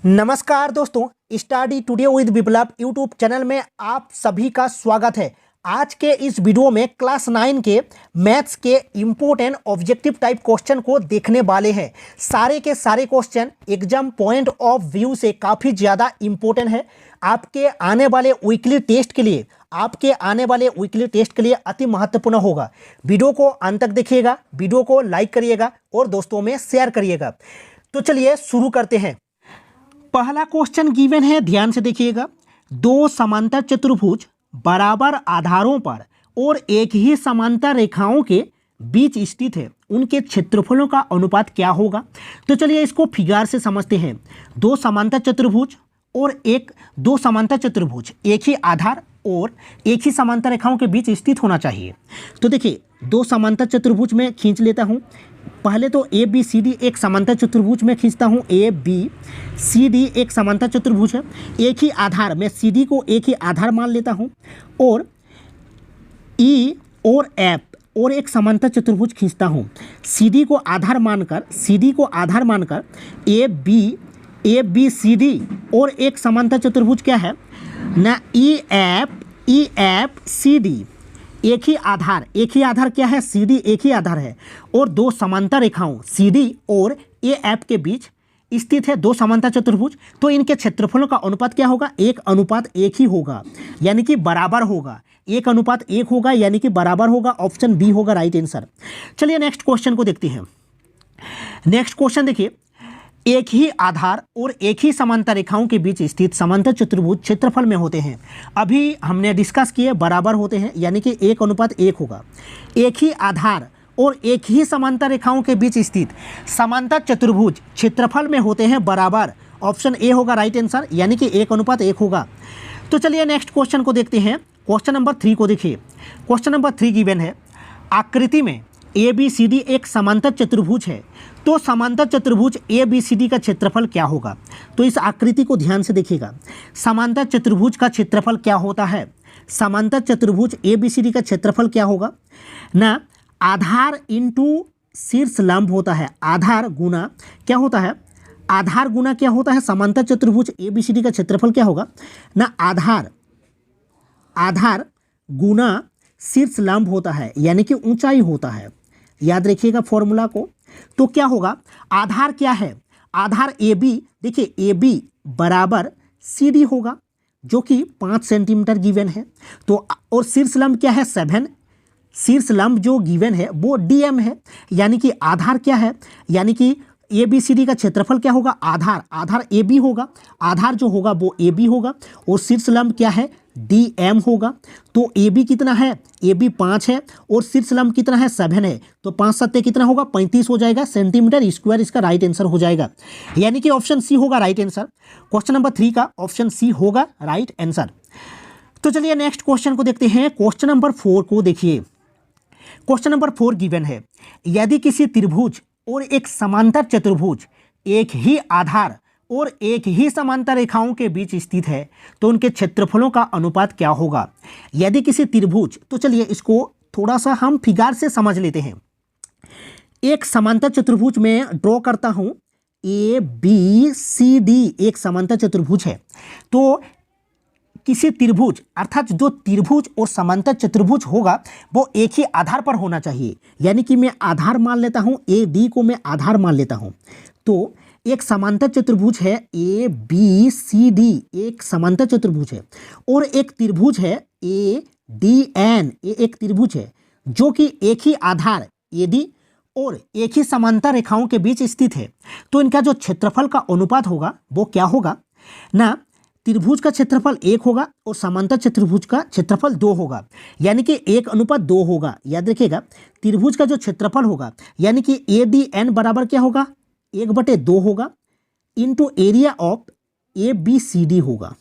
नमस्कार दोस्तों, study today with Viplav YouTube channel में आप सभी का स्वागत है। आज के इस वीडियो में क्लास 9 के मैथ्स के इम्पोर्टेंट ऑब्जेक्टिव टाइप क्वेश्चन को देखने वाले हैं। सारे के सारे question exam point of view से काफ़ी ज़्यादा इम्पोर्टेंट है। आपके आने वाले वीकली टेस्ट के लिए अति महत्वपूर्ण होगा। वीडियो को अंत तक देखिएगा, वीडियो को लाइक करिएगा और दोस्तों में शेयर करिएगा। तो चलिए शुरू करते हैं। पहला क्वेश्चन गिवन है, ध्यान से देखिएगा। दो समांतर चतुर्भुज बराबर आधारों पर और एक ही समांतर रेखाओं के बीच स्थित है, उनके क्षेत्रफलों का अनुपात क्या होगा? तो चलिए इसको फिगर से समझते हैं। दो समांतर चतुर्भुज एक ही आधार और एक ही समांतर रेखाओं के बीच स्थित होना चाहिए। तो देखिए, दो समांतर चतुर्भुज में खींच लेता हूं। पहले तो ए बी सी डी एक समांतर चतुर्भुज में खींचता हूं। ए बी सी डी एक समांतर चतुर्भुज है, एक ही आधार, मैं सी डी को एक ही आधार मान लेता हूं और ई और एफ और एक समांतर चतुर्भुज खींचता हूं। सी डी को आधार मानकर ए बी सी डी और एक समांतर चतुर्भुज क्या है ना, ई एफ सी डी। एक ही आधार क्या है, सी डी एक ही आधार है और दो समांतर रेखाओं सी डी और ए एफ के बीच स्थित है दो समांतर चतुर्भुज। तो इनके क्षेत्रफलों का अनुपात क्या होगा? 1:1 ही होगा, यानी कि बराबर होगा। 1:1 होगा यानी कि बराबर होगा। ऑप्शन बी होगा राइट आंसर। चलिए नेक्स्ट क्वेश्चन को देखते हैं। नेक्स्ट क्वेश्चन देखिए, एक ही आधार और एक ही समांतर रेखाओं के बीच स्थित समांतर चतुर्भुज क्षेत्रफल में होते हैं। अभी हमने डिस्कस किए बराबर होते हैं, यानी कि 1:1 होगा। एक ही आधार और एक ही समांतर रेखाओं के बीच स्थित समांतर चतुर्भुज क्षेत्रफल में होते हैं बराबर। ऑप्शन ए होगा राइट आंसर, यानी कि 1:1 होगा। तो चलिए नेक्स्ट क्वेश्चन को देखते हैं। क्वेश्चन नंबर 3 को देखिए। क्वेश्चन नंबर 3 गिवन है, आकृति में ए बी सी डी एक समांतर चतुर्भुज है, तो समांतर चतुर्भुज ए बी सी डी का क्षेत्रफल क्या होगा? तो इस आकृति को ध्यान से देखिएगा। समांतर चतुर्भुज का क्षेत्रफल क्या होता है? समांतर चतुर्भुज ए बी सी डी का क्षेत्रफल क्या होगा ना, आधार इंटू शीर्ष लंब होता है। आधार गुना क्या होता है? समांतर चतुर्भुज ए बी सी डी का क्षेत्रफल क्या होगा ना, आधार गुना शीर्ष लंब होता है, यानी कि ऊंचाई होता है। याद रखिएगा फॉर्मूला को। तो क्या होगा? आधार क्या है? आधार ए बी, देखिए ए बी बराबर सी डी होगा, जो कि 5 सेंटीमीटर गिवन है। तो और शीर्ष लंब क्या है? 7। शीर्ष लंब जो गिवन है वो डी एम है, यानी कि आधार क्या है, यानी कि ए बी सी डी का क्षेत्रफल क्या होगा? आधार ए बी होगा। आधार जो होगा वो ए बी होगा और शीर्ष लंब क्या है? डी एम होगा। तो ए बी कितना है? ए बी 5 है और शीर्ष लंब कितना है? 7 है। तो 5 7 कितना होगा? 35 हो जाएगा सेंटीमीटर स्क्वायर। इसका राइट आंसर हो जाएगा, यानी कि ऑप्शन सी होगा राइट आंसर। क्वेश्चन नंबर 3 का ऑप्शन सी होगा राइट आंसर। तो चलिए नेक्स्ट क्वेश्चन को देखते हैं। क्वेश्चन नंबर 4 को देखिए। क्वेश्चन नंबर 4 गिवन है, यदि किसी त्रिभुज और एक समांतर चतुर्भुज एक ही आधार और एक ही समांतर रेखाओं के बीच स्थित है, तो उनके क्षेत्रफलों का अनुपात क्या होगा? यदि किसी त्रिभुज, तो चलिए इसको थोड़ा सा हम फिगर से समझ लेते हैं। एक समांतर चतुर्भुज में ड्रॉ करता हूं। ए बी सी डी एक समांतर चतुर्भुज है। तो किसी त्रिभुज, अर्थात जो त्रिभुज और समांतर चतुर्भुज होगा वो एक ही आधार पर होना चाहिए, यानी कि मैं आधार मान लेता हूं, ए डी को मैं आधार मान लेता हूं। तो एक समांतर चतुर्भुज है ए बी सी डी, एक समांतर चतुर्भुज है और एक त्रिभुज है ए डी एन, एक त्रिभुज है जो कि एक ही आधार ए डी और एक ही समांतर रेखाओं के बीच स्थित है। तो इनका जो क्षेत्रफल का अनुपात होगा वो क्या होगा ना, त्रिभुज का क्षेत्रफल 1 होगा और समांतर चतुर्भुज का क्षेत्रफल 2 होगा, यानी कि 1:2 होगा। याद रखिएगा, त्रिभुज का जो क्षेत्रफल होगा यानी कि ए डी एन बराबर क्या होगा? 1/2 होगा into area of A B C D होगा।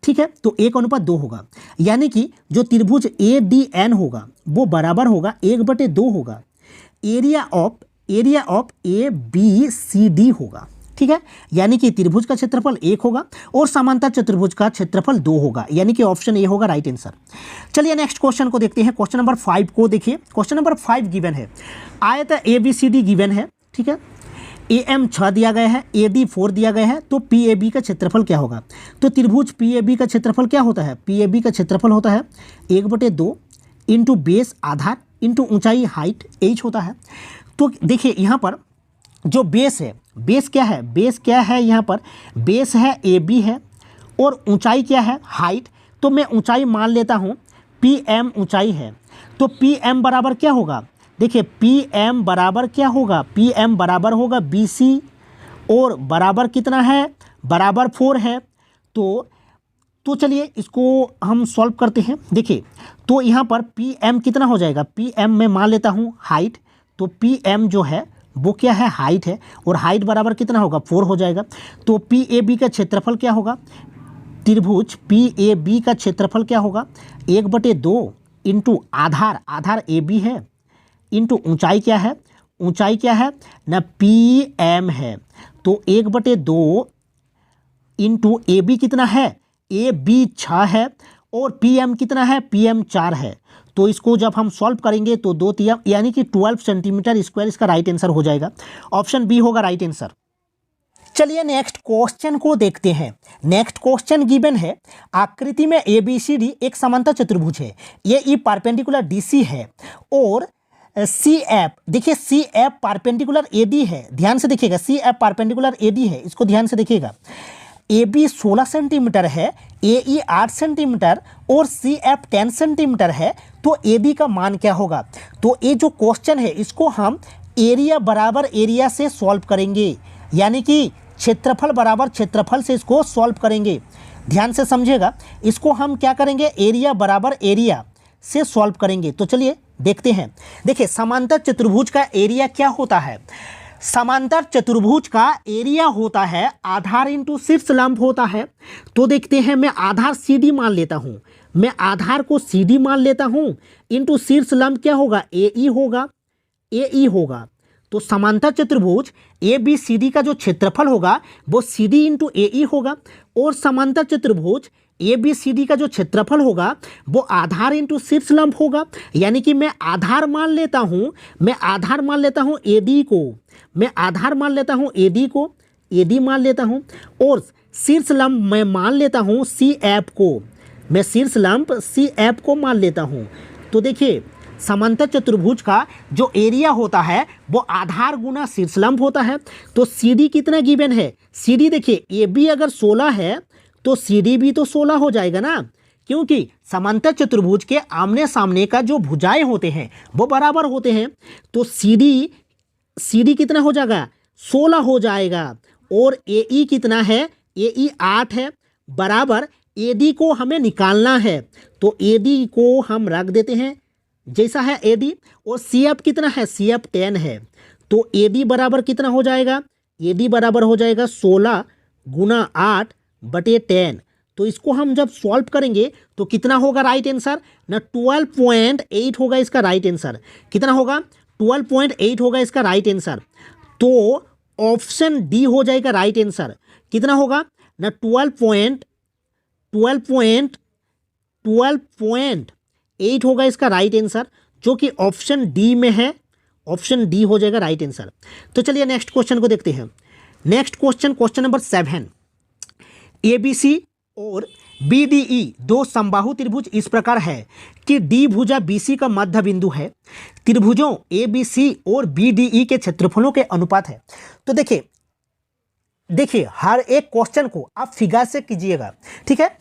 ठीक है, तो 1:2 होगा, यानी कि जो त्रिभुज ए डी एन होगा वो बराबर होगा 1/2 होगा area of A B C D होगा। ठीक है, यानी कि त्रिभुज का क्षेत्रफल 1 होगा और समांतर चतुर्भुज का क्षेत्रफल 2 होगा, यानी कि ऑप्शन ए होगा राइट आंसर। चलिए नेक्स्ट क्वेश्चन को देखते हैं। क्वेश्चन नंबर 5 को देखिए। क्वेश्चन नंबर 5 गिवन है, आयत A B C D given है। ठीक है, AM 6 दिया गया है, AD 4 दिया गया है, तो PAB का क्षेत्रफल क्या होगा? तो त्रिभुज PAB का क्षेत्रफल क्या होता है? PAB का क्षेत्रफल होता है 1/2 इंटू बेस आधार इंटू ऊंचाई हाइट H होता है। तो देखिए यहाँ पर जो बेस है, बेस क्या है? बेस क्या है? यहाँ पर बेस है AB है और ऊंचाई क्या है? हाइट। तो मैं ऊंचाई मान लेता हूँ PM ऊंचाई है, तो PM बराबर क्या होगा? देखिए PM बराबर क्या होगा? PM बराबर होगा BC और बराबर कितना है? बराबर 4 है। तो चलिए इसको हम सॉल्व करते हैं। देखिए तो यहाँ पर PM कितना हो जाएगा? PM मैं मान लेता हूँ हाइट, तो PM जो है वो क्या है? हाइट है, और हाइट बराबर कितना होगा? 4 हो जाएगा। तो PAB का क्षेत्रफल क्या होगा? त्रिभुज PAB का क्षेत्रफल क्या होगा? 1/2 इंटू आधार AB है इंटू ऊंचाई क्या है? ऊंचाई क्या है ना? PM है। तो 1/2 इंटू AB कितना है? AB 6 है और PM कितना है? PM 4 है। तो इसको जब हम सॉल्व करेंगे तो 2 3 यानी कि 12 सेंटीमीटर स्क्वायर इसका राइट आंसर हो जाएगा। ऑप्शन बी होगा राइट आंसर। चलिए नेक्स्ट क्वेश्चन को देखते हैं। नेक्स्ट क्वेश्चन गिवन है, आकृति में ABCD एक समांतर चतुर्भुज है, ये परपेंडिकुलर DC है और CF, देखिए CF परपेंडिकुलर AD है, ध्यान से देखिएगा, CF परपेंडिकुलर AD है, इसको ध्यान से देखिएगा। AB 16 सेंटीमीटर है, AE 8 सेंटीमीटर और CF 10 सेंटीमीटर है, तो AD का मान क्या होगा? तो ये जो क्वेश्चन है इसको हम एरिया बराबर एरिया से सॉल्व करेंगे, यानी कि क्षेत्रफल बराबर क्षेत्रफल से इसको सॉल्व करेंगे। ध्यान से समझिएगा, इसको हम क्या करेंगे? एरिया बराबर एरिया से सॉल्व करेंगे। तो चलिए देखते हैं। देखिए समांतर चतुर्भुज का एरिया क्या होता है? समांतर चतुर्भुज का एरिया होता है आधार इंटू शीर्ष लंब होता है। तो देखते हैं, मैं आधार CD मान लेता हूँ, मैं आधार को CD मान लेता हूँ इंटू शीर्ष लंब क्या होगा? AE होगा, AE होगा। तो समांतर चतुर्भुज ABCD का जो क्षेत्रफल होगा वो CD इंटू AE होगा, और समांतर चतुर्भुज ABCD का जो क्षेत्रफल होगा वो आधार इंटू शीर्ष लंब होगा। यानी कि मैं आधार मान लेता हूँ, मैं आधार मान लेता हूँ AD को, मैं आधार मान लेता हूँ AD को, AD मान लेता हूँ, और शीर्ष लंब मैं मान लेता हूँ CF को, मैं शीर्ष लंब CF को मान लेता हूँ। तो देखिए समांतर चतुर्भुज का जो एरिया होता है वो आधार गुना शीर्ष लंब होता है। तो CD कितना गिवन है? CD देखिए AB अगर 16 है तो CD भी तो 16 हो जाएगा ना, क्योंकि समांतर चतुर्भुज के आमने सामने का जो भुजाएं होते हैं वो बराबर होते हैं। तो CD कितना हो जाएगा? 16 हो जाएगा। और AE कितना है? AE 8 है, बराबर AD को हमें निकालना है, तो AD को हम रख देते हैं जैसा है AD, और CF कितना है? CF 10 है। तो AD बराबर कितना हो जाएगा? AD बराबर हो जाएगा 16 गुना 8 बटे 10। तो इसको हम जब सॉल्व करेंगे तो कितना होगा राइट आंसर ना? 12.8 होगा इसका राइट आंसर। कितना होगा? 12.8 होगा इसका राइट आंसर। तो ऑप्शन डी हो जाएगा राइट आंसर। कितना होगा ना? 12.8 होगा इसका राइट आंसर, जो कि ऑप्शन डी में है। ऑप्शन डी हो जाएगा राइट आंसर। तो चलिए नेक्स्ट क्वेश्चन को देखते हैं। Next question, question number 7। ABC और BDE दो समबाहु त्रिभुज इस प्रकार है कि D भुजा BC का मध्य बिंदु है। त्रिभुजों ABC और BDE के क्षेत्रफलों के अनुपात है। तो देखिए हर एक क्वेश्चन को आप फिगर से कीजिएगा, ठीक है?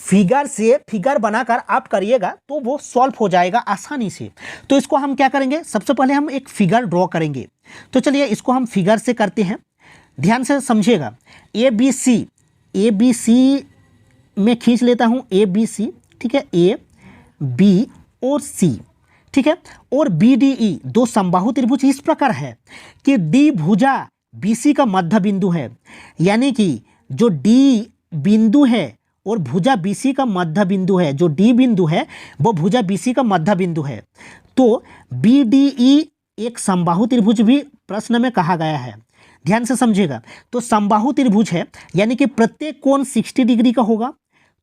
फिगर बनाकर आप करिएगा तो वो सॉल्व हो जाएगा आसानी से। तो इसको हम क्या करेंगे? सबसे पहले हम एक फिगर ड्रॉ करेंगे। तो चलिए इसको हम फिगर से करते हैं, ध्यान से समझिएगा। ABC में खींच लेता हूँ ABC, ठीक है? A, B और C, ठीक है? और BDE दो समबाहु त्रिभुज इस प्रकार है कि D भुजा BC का मध्य बिंदु है, यानी कि जो D बिंदु है और भुजा BC का मध्य बिंदु है, जो D बिंदु है वो भुजा BC का मध्य बिंदु है। तो BDE एक समबाहु त्रिभुज भी प्रश्न में कहा गया है, ध्यान से समझिएगा। तो समबाहु त्रिभुज है, यानी कि प्रत्येक कोण 60 डिग्री का होगा।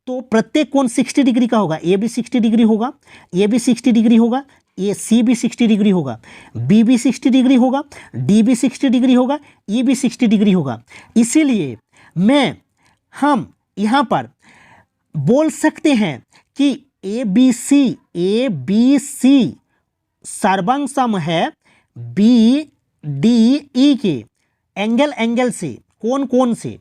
तो प्रत्येक कोण 60 डिग्री का होगा। AB 60 डिग्री होगा, AB 60 डिग्री होगा, ये सी भी 60 डिग्री होगा, बी भी 60 डिग्री होगा, डी भी 60 डिग्री होगा, ई भी 60 डिग्री होगा। इसीलिए हम यहाँ पर बोल सकते हैं कि ए बी सी सर्वांग सम है बी डी ई के एंगल से। कौन कौन से?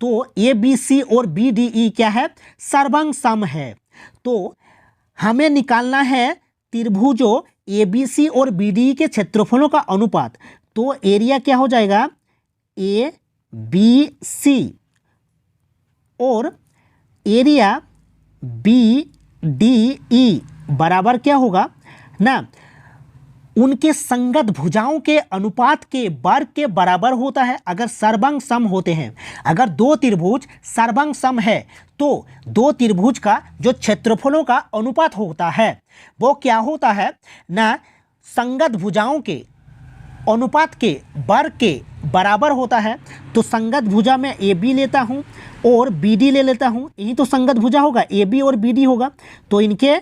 तो ए बी सी और बी डी ई क्या है? सर्वांग सम है। तो हमें निकालना है त्रिभुजों ए बी सी और बी डी ई के क्षेत्रफलों का अनुपात। तो एरिया क्या हो जाएगा? ए बी सी और एरिया बी डी ई बराबर क्या होगा ना, उनके संगत भुजाओं के अनुपात के वर्ग के बराबर होता है अगर सर्वांग सम होते हैं। अगर दो त्रिभुज सर्वांग सम है तो दो त्रिभुज का जो क्षेत्रफलों का अनुपात होता है वो क्या होता है ना, संगत भुजाओं के अनुपात के वर्ग के बराबर होता है। तो संगत भुजा में ए बी लेता हूँ और बी डी ले लेता हूँ, यही तो संगत भुजा होगा, ए बी और बी डी होगा, तो इनके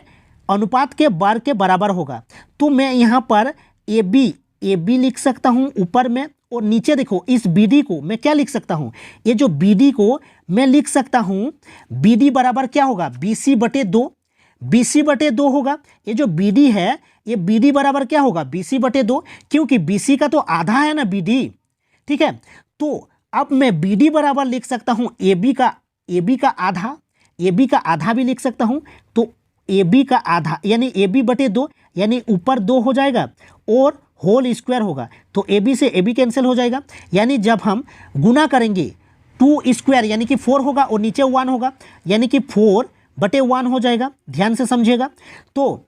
अनुपात के वर्ग के बराबर होगा। तो मैं यहाँ पर ए बी लिख सकता हूँ ऊपर में, और नीचे देखो इस बी डी को मैं क्या लिख सकता हूँ, ये जो बी डी को मैं लिख सकता हूँ बी डी बराबर क्या होगा? बी सी बटे 2, बी सी बटे 2 होगा। ये जो बी डी है ये बी डी बराबर क्या होगा? बी सी बटे 2, क्योंकि बी सी का तो आधा है ना बी डी, ठीक है। तो अब मैं बी डी बराबर लिख सकता हूँ ए बी का आधा, ए बी का आधा भी लिख सकता हूँ। तो ए बी का आधा यानी ए बी बटे 2, यानी ऊपर 2 हो जाएगा और होल स्क्वायर होगा। तो ए बी से ए बी कैंसिल हो जाएगा, यानी जब हम गुना करेंगे 2 स्क्वायर यानी कि 4 होगा और नीचे 1 होगा, यानी कि 4 बटे 1 हो जाएगा। ध्यान से समझिएगा। तो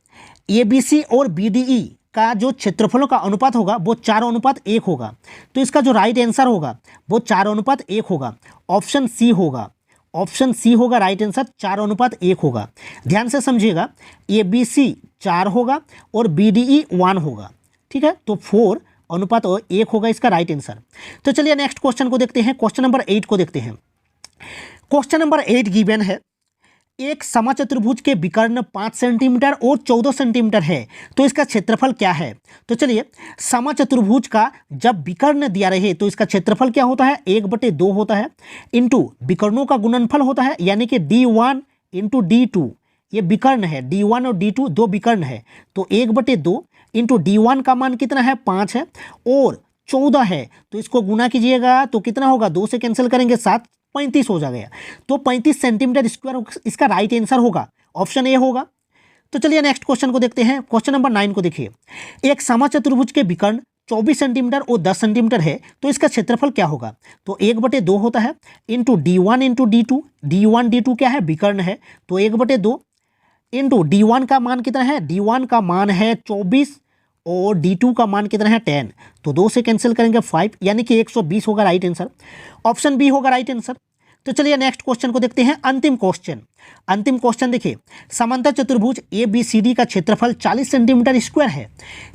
ए बी सी और बी डी ई का जो क्षेत्रफलों का अनुपात होगा वो 4:1 होगा। तो इसका जो राइट आंसर होगा वो 4:1 होगा। ऑप्शन सी होगा, ऑप्शन सी होगा राइट आंसर, 4:1 होगा। ध्यान से समझिएगा, ए बी सी 4 होगा और बी डी ई 1 होगा, ठीक है। तो 4:1 होगा इसका राइट आंसर। तो चलिए नेक्स्ट क्वेश्चन को देखते हैं, क्वेश्चन नंबर 8 को देखते हैं। क्वेश्चन नंबर 8 गिवन है, एक समचतुर्भुज के विकर्ण 5 सेंटीमीटर और 14 सेंटीमीटर है, तो इसका क्षेत्रफल क्या है? तो चलिए, समचतुर्भुज का जब विकर्ण दिया रहे तो इसका क्षेत्रफल क्या होता है? 1/2 होता है, इंटू विकर्णों का गुणनफल होता है, यानी कि D1 इंटू D2। ये विकर्ण है, D1 और D2 दो विकर्ण है, तो 1/2 इंटू D1 का मान कितना है? 5 है, और 14 है, तो इसको गुना कीजिएगा तो कितना होगा? 2 से कैंसिल करेंगे 7, 35 हो जाएगा। तो 35 सेंटीमीटर स्क्वायर इसका राइट आंसर होगा, ऑप्शन ए होगा। तो चलिए नेक्स्ट क्वेश्चन को देखते हैं, क्वेश्चन नंबर 9 को देखिए। एक समचतुर्भुज के विकर्ण 24 सेंटीमीटर और 10 सेंटीमीटर है, तो इसका क्षेत्रफल क्या होगा? तो 1/2 होता है, into D1 into D2। D1 D2 क्या है? विकर्ण है, तो 1/2 इंटू D1 का मान कितना है? D1 का मान है 24 और D2 का मान कितना है? 10। तो 2 से कैंसिल करेंगे 5, यानी कि 120 होगा राइट आंसर, ऑप्शन बी होगा राइट आंसर। तो चलिए नेक्स्ट क्वेश्चन को देखते हैं, अंतिम क्वेश्चन देखिए। समांतर चतुर्भुज ए बी सी डी का क्षेत्रफल 40 सेंटीमीटर स्क्वायर है।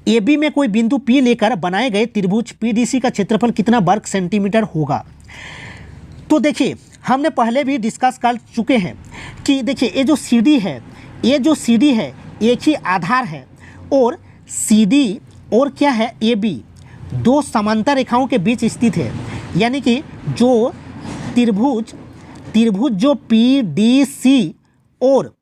ए बी में कोई बिंदु पी लेकर बनाए गए त्रिभुज पी डी सी का क्षेत्रफल कितना वर्ग सेंटीमीटर होगा? तो देखिए, हमने पहले भी डिस्कस कर चुके हैं कि देखिए ये जो सी डी है एक ही आधार है, और सी डी और क्या है? ए बी दो समांतर रेखाओं के बीच स्थित है, यानी कि जो त्रिभुज जो पी डी सी और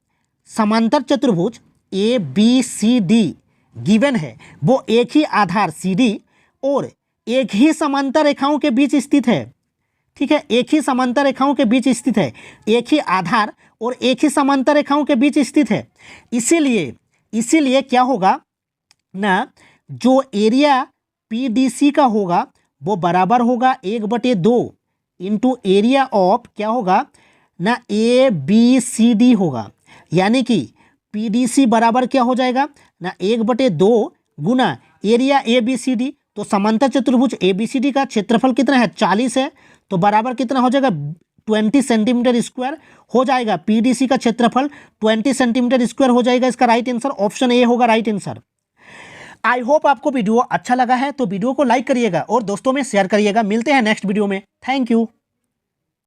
समांतर चतुर्भुज A B C D given है वो एक ही आधार सी डी और एक ही समांतर रेखाओं के बीच स्थित है, ठीक है। एक ही समांतर रेखाओं के बीच स्थित है, एक ही आधार और एक ही समांतर रेखाओं के बीच स्थित है। इसीलिए क्या होगा ना, जो एरिया पी डी सी का होगा वो बराबर होगा 1/2 इंटू एरिया ऑफ क्या होगा ना, ए बी सी डी होगा, यानी कि पी डी सी बराबर क्या हो जाएगा ना, 1/2 गुना area A B C D. तो समांतर चतुर्भुज ए बी सी डी का क्षेत्रफल कितना है? 40 है, तो बराबर कितना हो जाएगा? 20 सेंटीमीटर स्क्वायर हो जाएगा। पी डी सी का क्षेत्रफल 20 सेंटीमीटर स्क्वायर हो जाएगा, इसका राइट आंसर ऑप्शन ए होगा राइट आंसर। आई होप आपको वीडियो अच्छा लगा है तो वीडियो को लाइक करिएगा और दोस्तों में शेयर करिएगा। मिलते हैं नेक्स्ट वीडियो में, थैंक यू।